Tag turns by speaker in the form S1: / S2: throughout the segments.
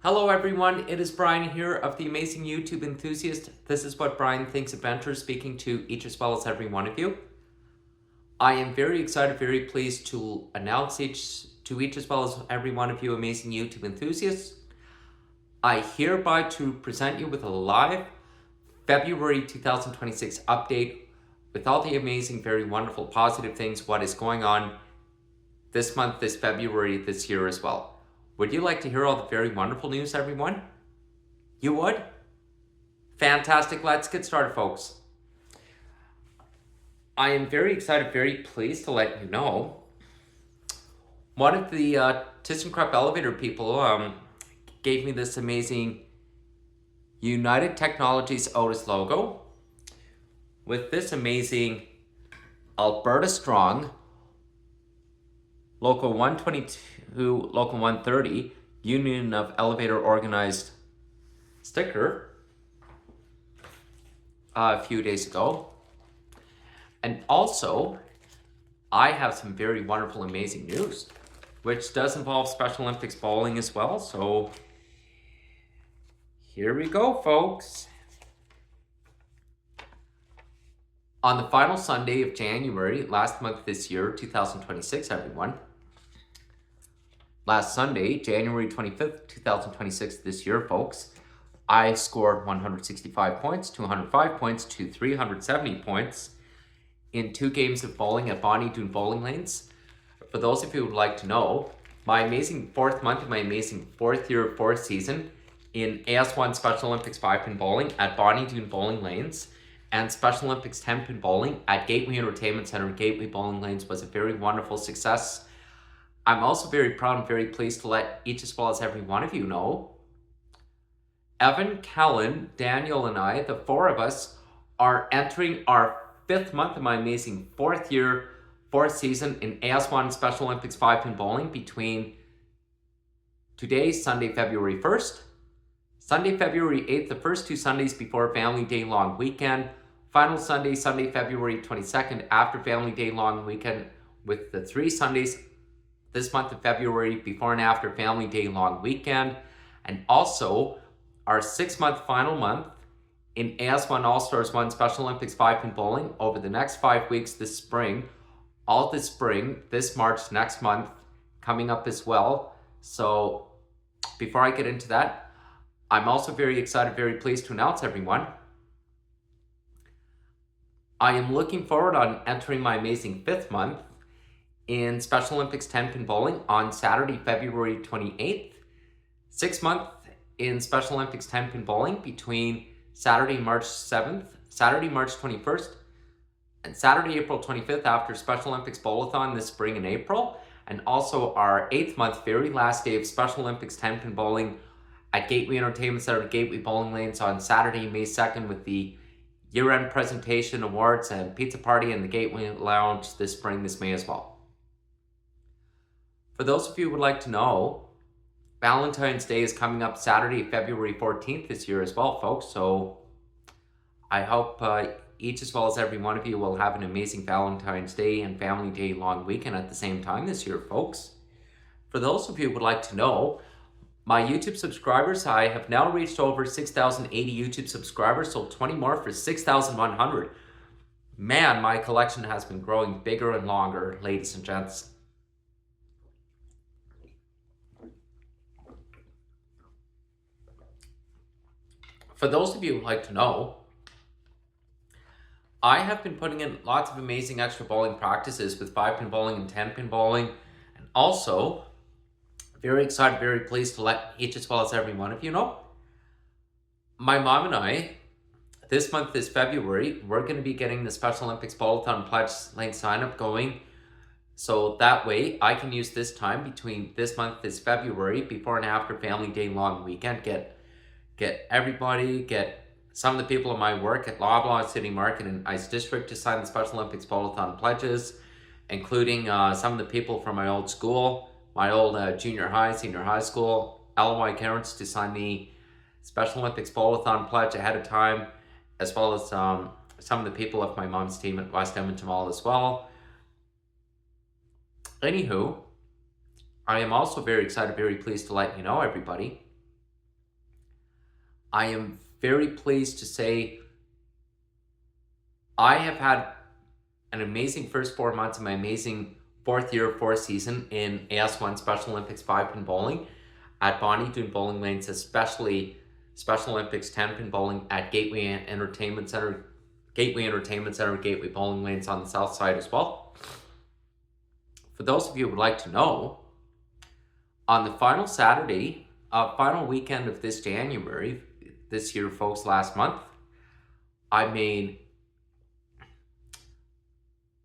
S1: Hello everyone, it is Brian here of the Amazing YouTube Enthusiast. This is What Brian Thinks Adventure, speaking to each as well as every one of you. I am very excited, very pleased to announce each as well as every one of you Amazing YouTube Enthusiasts. I hereby to present you with a live February 2026 update with all the amazing, very wonderful, positive things, what is going on this month, this February, this year as well. Would you like to hear all the very wonderful news, everyone? You would? Fantastic. Let's get started, folks. I am very excited, very pleased to let you know one of the ThyssenKrupp elevator people gave me this amazing United Technologies Otis logo with this amazing Alberta Strong Local 122, Local 130, Union of Elevator Organized sticker a few days ago. And also, I have some very wonderful, amazing news, which does involve Special Olympics bowling as well. So, here we go, folks. On the final Sunday of January, last month this year, 2026, everyone. Last Sunday, January 25th, 2026, this year, folks, I scored 165 points, 205 points to 370 points in 2 games of bowling at Doon bowling lanes. For those of you who would like to know, my amazing 4th month of my amazing 4th year, 4th season in AS1 Special Olympics 5-pin bowling at Doon bowling lanes and Special Olympics 10-pin bowling at Gateway Entertainment Center, Gateway Bowling Lanes was a very wonderful success. I'm also very proud and very pleased to let each as well as every one of you know Evan, Kellen, Daniel, and I, the 4 of us, are entering our 5th month of my amazing 4th year, 4th season in AS1 Special Olympics 5-pin bowling between today, Sunday, February 1st, Sunday, February 8th, the first 2 Sundays before Family Day long weekend, final Sunday, Sunday, February 22nd after Family Day long weekend, with the 3 Sundays this month of February before and after Family Day long weekend, and also our 6-month final month in AS1 All-Stars 1 Special Olympics 5-pin bowling over the next 5 weeks this spring, all this spring, this March, next month, coming up as well. So before I get into that, I'm also very excited, very pleased to announce, everyone, I am looking forward on entering my amazing 5th month in Special Olympics 10-pin bowling on Saturday, February 28th. 6th month in Special Olympics 10-pin bowling between Saturday, March 7th, Saturday, March 21st, and Saturday, April 25th after Special Olympics Bowl-A-Thon this spring in April. And also our 8th month, very last day of Special Olympics 10-pin bowling at Gateway Entertainment Center, Gateway Bowling Lanes on Saturday, May 2nd with the year-end presentation, awards, and pizza party in the Gateway Lounge this spring, this May as well. For those of you who would like to know, Valentine's Day is coming up Saturday, February 14th this year as well, folks. So I hope each as well as every one of you will have an amazing Valentine's Day and Family Day long weekend at the same time this year, folks. For those of you who would like to know, my YouTube subscribers, I have now reached over 6,080 YouTube subscribers, so 20 more for 6,100. Man, my collection has been growing bigger and longer, ladies and gents. For those of you who would like to know, I have been putting in lots of amazing extra bowling practices with 5-pin bowling and 10-pin bowling, and also very excited, very pleased to let each as well as every one of you know, my mom and I, this month, this February, we're going to be getting the Special Olympics Bowl-A-Thon pledge link sign up going. So that way I can use this time between this month, this February, before and after Family Day long weekend, get everybody, get some of the people in my work at Loblaw City Market and Ice District to sign the Special Olympics Bowl-A-Thon pledges, including some of the people from my old school, my old junior high, senior high school, LY parents to sign the Special Olympics Bowl-A-Thon pledge ahead of time, as well as some of the people of my mom's team at West Edmonton Mall as well. Anywho, I am also very excited, very pleased to let you know, everybody, I am very pleased to say I have had an amazing first 4 months of my amazing fourth year, fourth season in AS1 Special Olympics 5-pin bowling at Doon Bowling Lanes, especially Special Olympics 10-pin bowling at Gateway Entertainment Center, Gateway Bowling Lanes on the south side as well. For those of you who would like to know, on the final Saturday, final weekend of this January, this year, folks, last month, I made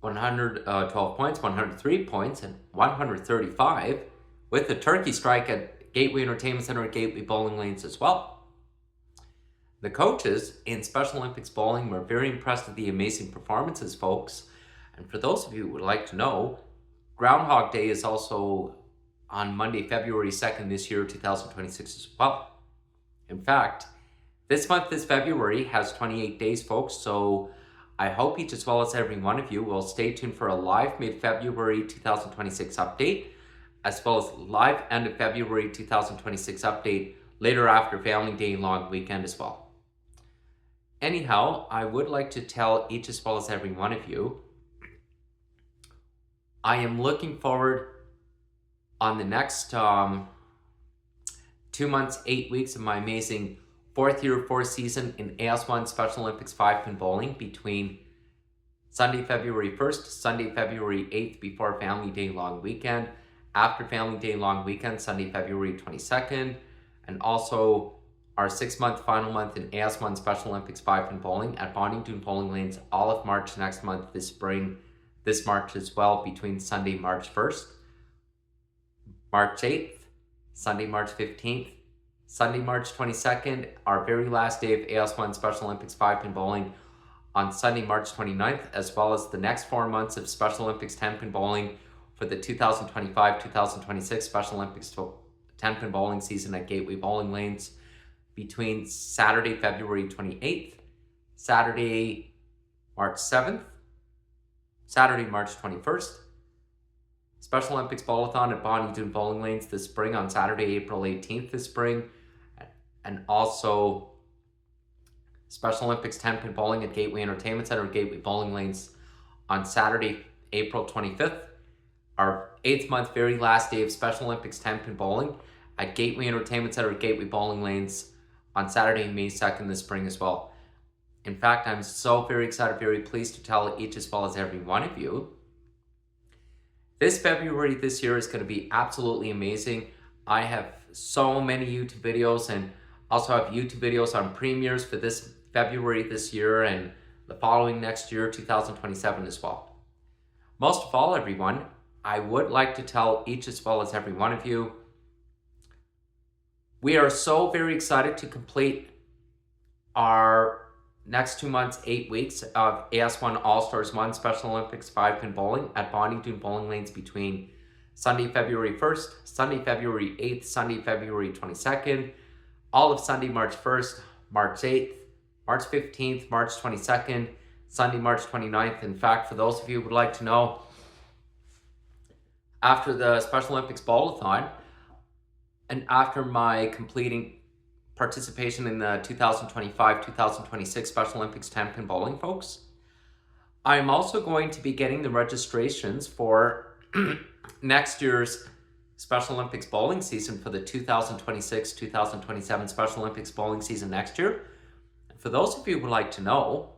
S1: 112 points, 103 points, and 135 with the turkey strike at Gateway Entertainment Center at Gateway Bowling Lanes as well. The coaches in Special Olympics bowling were very impressed with the amazing performances, folks. And for those of you who would like to know, Groundhog Day is also on Monday, February 2nd this year, 2026 as well. In fact, this month, this February, has 28 days, folks, so I hope each as well as every one of you will stay tuned for a live mid-February 2026 update, as well as live end of February 2026 update later after Family Day long weekend as well. Anyhow, I would like to tell each as well as every one of you, I am looking forward on the next 2 months, 8 weeks of my amazing fourth year, fourth season in AS1 Special Olympics 5-pin bowling between Sunday, February 1st, Sunday, February 8th before Family Day long weekend, after Family Day long weekend, Sunday, February 22nd, and also our 6-month final month in AS1 Special Olympics 5-pin bowling at Doon Bowling Lanes all of March next month, this spring, this March as well, between Sunday, March 1st, March 8th, Sunday, March 15th, Sunday, March 22nd, our very last day of AS1 Special Olympics 5-pin bowling on Sunday, March 29th, as well as the next 4 months of Special Olympics 10-pin bowling for the 2025-2026 Special Olympics 10-pin bowling season at Gateway Bowling Lanes between Saturday, February 28th, Saturday, March 7th, Saturday, March 21st, Special Olympics Bowl-A-Thon at Doon Bowling Lanes this spring on Saturday, April 18th this spring, and also Special Olympics 10-pin bowling at Gateway Entertainment Center at Gateway Bowling Lanes on Saturday, April 25th, our 8th month, very last day of Special Olympics 10-pin bowling at Gateway Entertainment Center at Gateway Bowling Lanes on Saturday, May 2nd this spring as well. In fact, I'm so very excited, very pleased to tell each as well as every one of you, this February this year is going to be absolutely amazing. I have so many YouTube videos and also have YouTube videos on premieres for this February this year and the following next year, 2027 as well. Most of all, everyone, I would like to tell each as well as every one of you, we are so very excited to complete our next 2 months, 8 weeks of AS1 All-Stars 1 Special Olympics 5-pin bowling at Doon Bowling Lanes between Sunday, February 1st, Sunday, February 8th, Sunday, February 22nd, all of Sunday, March 1st, March 8th, March 15th, March 22nd, Sunday, March 29th. In fact, for those of you who would like to know, after the Special Olympics Bowl-A-Thon, and after my completing participation in the 2025-2026 Special Olympics 10-pin bowling, folks, I'm also going to be getting the registrations for next year's Special Olympics bowling season for the 2026-2027 Special Olympics bowling season next year. For those of you who would like to know,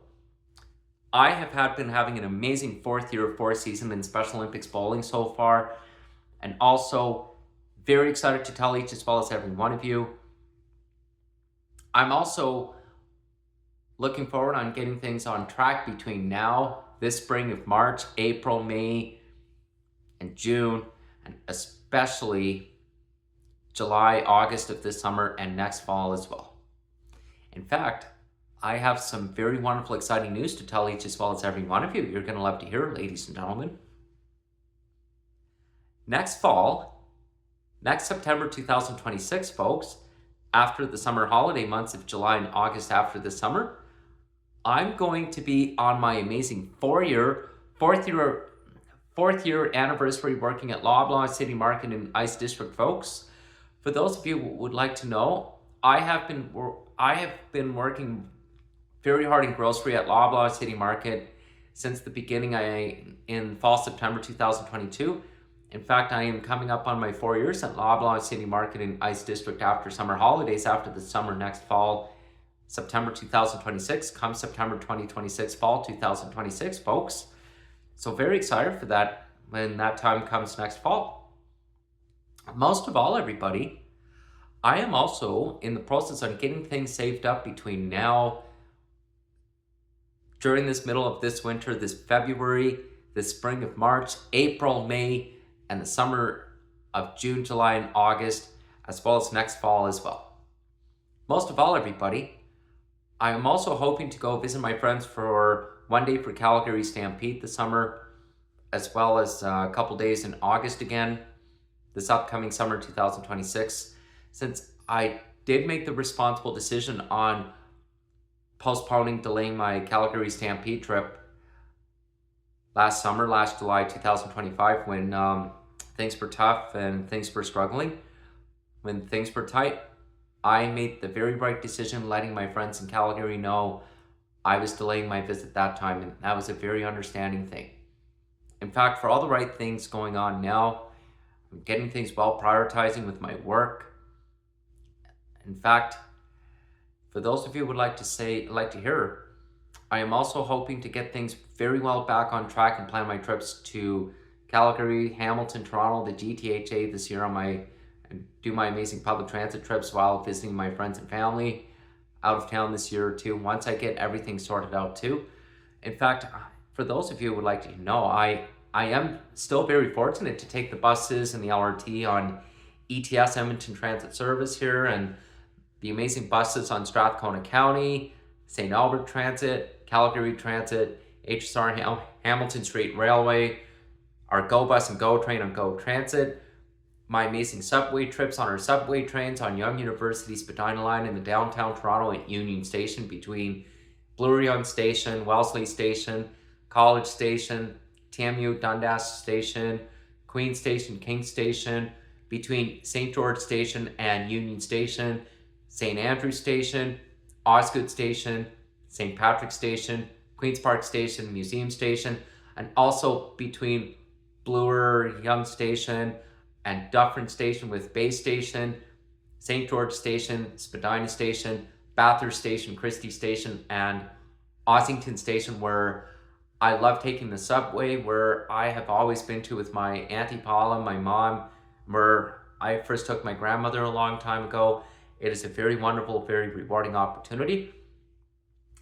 S1: I have been having an amazing fourth year, fourth season in Special Olympics bowling so far, and also very excited to tell each as well as every one of you, I'm also looking forward on getting things on track between now, this spring of March, April, May, and June, and especially July, August of this summer and next fall as well. In fact, I have some very wonderful, exciting news to tell each as well as every one of you. You're going to love to hear, ladies and gentlemen. Next fall, next September 2026, folks, after the summer holiday months of July and August after the summer, I'm going to be on my amazing fourth year anniversary working at Loblaw City Market in Ice District, folks. For those of you who would like to know, I have been working very hard in grocery at Loblaw City Market since the beginning in fall September 2022. In fact, I am coming up on my 4 years at Loblaw City Market in Ice District after summer holidays, after the summer next fall, September 2026, come September 2026, fall 2026, folks. So very excited for that when that time comes next fall. Most of all, everybody, I am also in the process of getting things saved up between now, during this middle of this winter, this February, this spring of March, April, May, and the summer of June, July, and August, as well as next fall as well. Most of all, everybody, I am also hoping to go visit my friends for one day for Calgary Stampede this summer, as well as a couple days in August again, this upcoming summer 2026, since I did make the responsible decision on delaying my Calgary Stampede trip last July 2025, when things were tough and things were struggling. When things were tight, I made the very right decision letting my friends in Calgary know I was delaying my visit that time, and that was a very understanding thing. In fact, for all the right things going on now, I'm getting things well, prioritizing with my work. In fact, for those of you who would like to hear, I am also hoping to get things very well back on track and plan my trips to Calgary, Hamilton, Toronto, the GTHA this year and do my amazing public transit trips while visiting my friends and family out of town this year too, once I get everything sorted out too. In fact, for those of you who would like to know, I am still very fortunate to take the buses and the LRT on ETS Edmonton Transit Service here, and the amazing buses on Strathcona County, St. Albert Transit, Calgary Transit, HSR Hamilton Street Railway, our Go Bus and Go Train on Go Transit, my amazing subway trips on our subway trains on Yonge University Spadina Line in the downtown Toronto at Union Station between Blurion Station, Wellesley Station, College Station, TMU Dundas Station, Queen Station, King Station, between St. George Station and Union Station, St. Andrew Station, Osgood Station, St. Patrick Station, Queen's Park Station, Museum Station, and also between Bloor Yonge Station and Dufferin Station with Bay Station, St. George Station, Spadina Station, Bathurst Station, Christie Station, and Ossington Station, where I love taking the subway, where I have always been to with my Auntie Paula, my mom, where I first took my grandmother a long time ago. It is a very wonderful, very rewarding opportunity.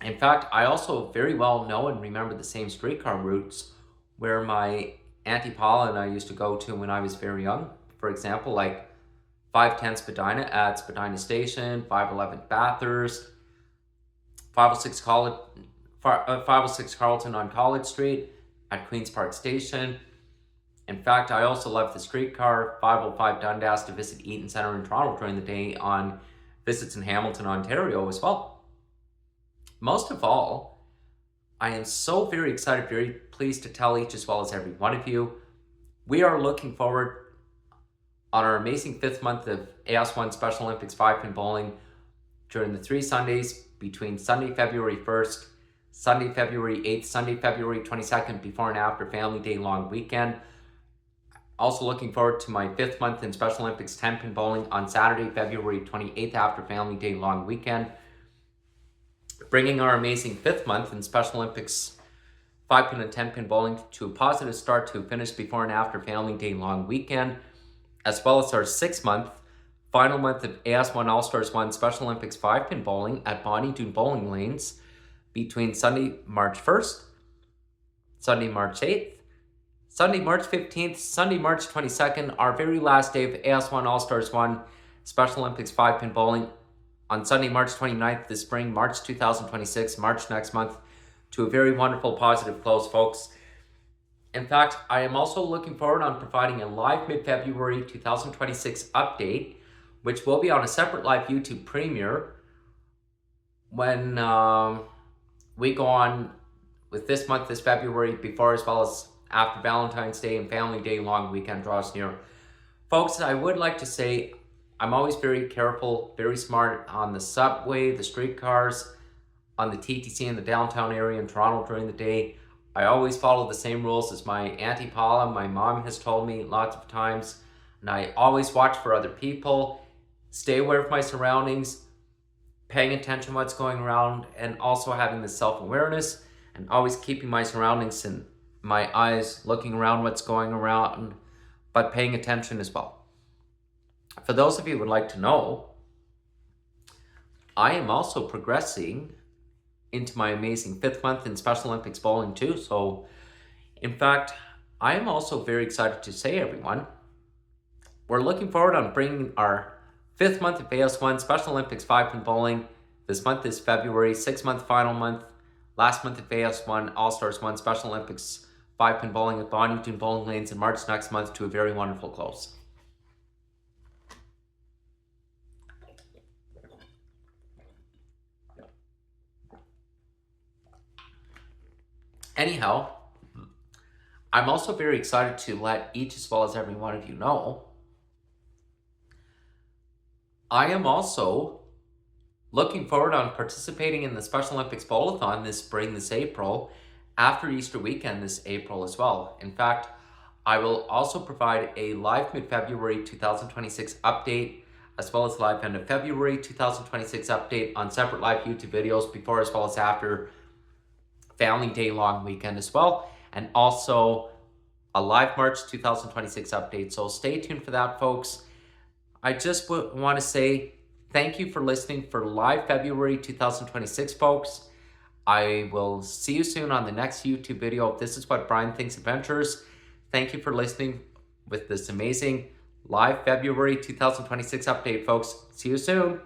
S1: In fact, I also very well know and remember the same streetcar routes where my Auntie Paula and I used to go to when I was very young. For example, like 510 Spadina at Spadina Station, 511 Bathurst, 506 Carleton on College Street at Queen's Park Station. In fact, I also love the streetcar 505 Dundas to visit Eaton Centre in Toronto during the day on visits in Hamilton, Ontario as well. Most of all, I am so very excited, very pleased to tell each as well as every one of you, we are looking forward on our amazing 5th month of AS1 Special Olympics 5-pin bowling during the 3 Sundays between Sunday, February 1st, Sunday, February 8th, Sunday, February 22nd, before and after Family Day long weekend. Also looking forward to my 5th month in Special Olympics 10-pin bowling on Saturday, February 28th after Family Day long weekend. Bringing our amazing 5th month in Special Olympics 5-pin and 10-pin bowling to a positive start to finish before and after Family Day long weekend, as well as our 6th month, final month of AS1 All-Stars 1 Special Olympics 5-pin bowling at Doon Bowling Lanes between Sunday, March 1st, Sunday, March 8th, Sunday, March 15th, Sunday, March 22nd, our very last day of AS1 All-Stars 1 Special Olympics 5-pin bowling on Sunday, March 29th this spring, March 2026, March next month, to a very wonderful, positive close, folks. In fact, I am also looking forward on providing a live mid-February 2026 update, which will be on a separate live YouTube premiere when we go on with this month, this February, before as well as after Valentine's Day and Family Day long weekend draws near. Folks, I would like to say I'm always very careful, very smart on the subway, the streetcars, on the TTC in the downtown area in Toronto during the day. I always follow the same rules as my Auntie Paula, my mom has told me lots of times. And I always watch for other people, stay aware of my surroundings, paying attention to what's going around, and also having the self-awareness and always keeping my surroundings and my eyes looking around what's going around, but paying attention as well. For those of you who would like to know, I am also progressing into my amazing 5th month in Special Olympics bowling too. So in fact, I am also very excited to say, everyone, we're looking forward on bringing our 5th month of AS1 Special Olympics 5-pin bowling. This month is February, 6-month final month. Last month of AS1 All-Stars 1 Special Olympics 5-pin bowling at Doon Bowling Lanes in March next month to a very wonderful close. Anyhow, I'm also very excited to let each as well as every one of you know, I am also looking forward on participating in the Special Olympics Bowl-A-Thon this spring, this April, after Easter weekend this April as well. In fact, I will also provide a live mid-February 2026 update, as well as live end of February 2026 update on separate live YouTube videos before as well as after Family Day long weekend as well, and also a live March 2026 update. So stay tuned for that, folks. I just want to say thank you for listening for live February 2026, folks. I will see you soon on the next YouTube video. This is What Brian Thinks Adventures. Thank you for listening with this amazing live February 2026 update, folks. See you soon.